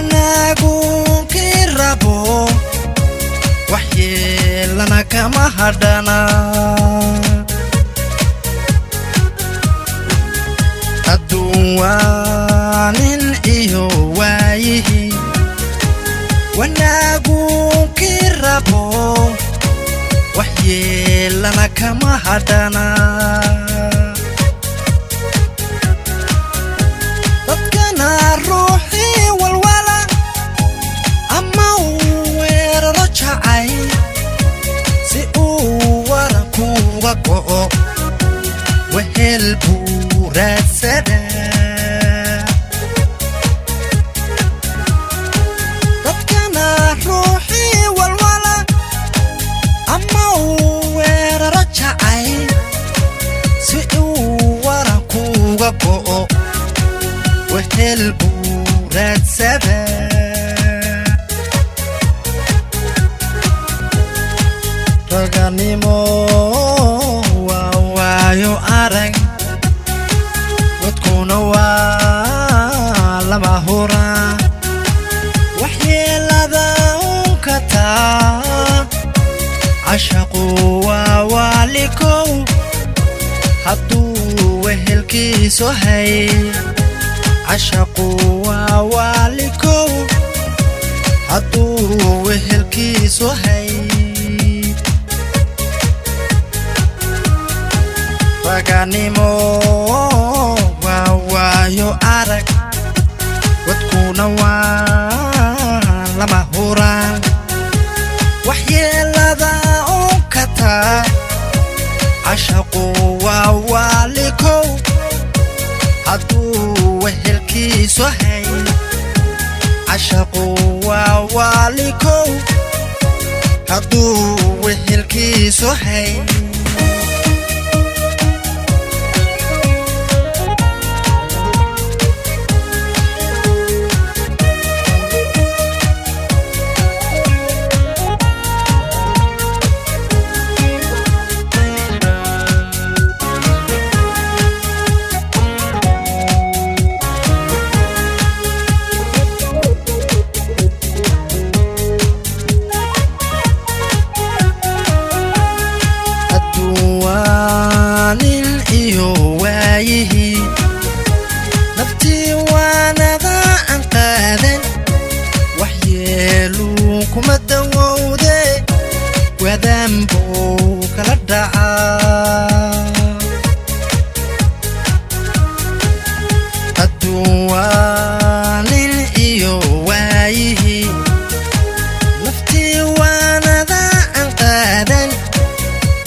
wanaagu kirabo waxyeelana kama hadhana adduuwaanin iyo waayihi wanaagu kirabo waxyeelana kama hadhana dadkana ruuxi walwala ama weeraro jacay si uu warankuuga go'o wehel buu raadsadaa dadkana ruuxi walwala ama weeraro jacay si uu warankuuga go'o wehel buu raadsadaa raganimo waa waayo arag wadkuna waa lama huraan waxyeelada unkataa cashaqu waa waalikow hadduu wehelkiisu hay عشقوا ووالكو حطوا وهلكي سهي فقانيمو ووايو أرك وتكون لما هوران وحيلا ذا أوكتا عشقوا ووالكو حطوا وهلكي سهي عشقوا ووالكو حطوا وهلكي سهي نفتي وانا ذا انقاذن وحيالو كما الدوودي وذنبو كالدعاء الدوان الإيو وايه نفتي وانا ذا انقاذن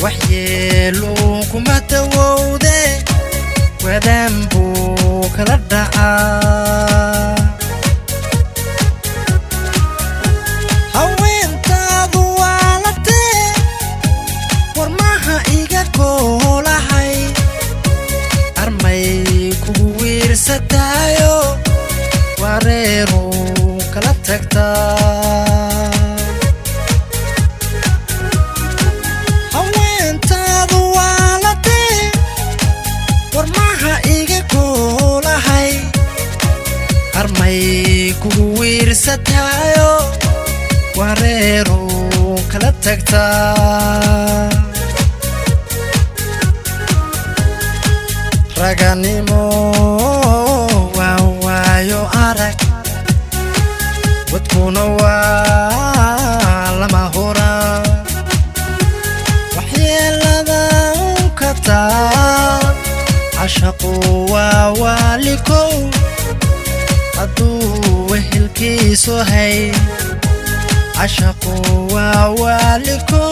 وحيالو كما الدوودي وذنبو كالدعاء haweentaadu waalatee warmaha iga koolahay armay kugu wiirsataayo wareeru kala tagtaa haweentaadu waalatee warmaha iga koolahay armay kugu wiirsataayo wareeru kala tagtaa raganimo waa waayo arag wadkuna waa lama huraan waxyeelada unkataa cashaqu waa waalikow hadduu wehelkiisu hay عشقوا ووالكو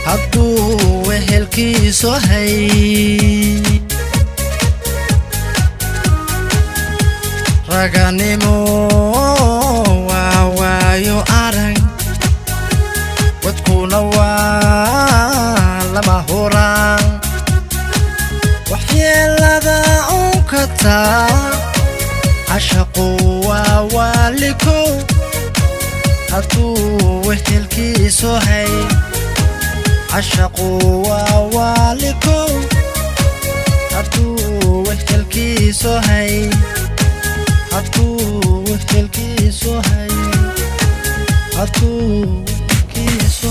حطوا وهلكي سهي رغانيمو ووايو أرن وتكون لما هوران وحيلا ذا أنكتا عشقوا ووالكو حطوا وهلكي سهي عشقوا ووالكو حطوا وهلكي سهي Adku wehelkiisu hay Adku wehelkiisu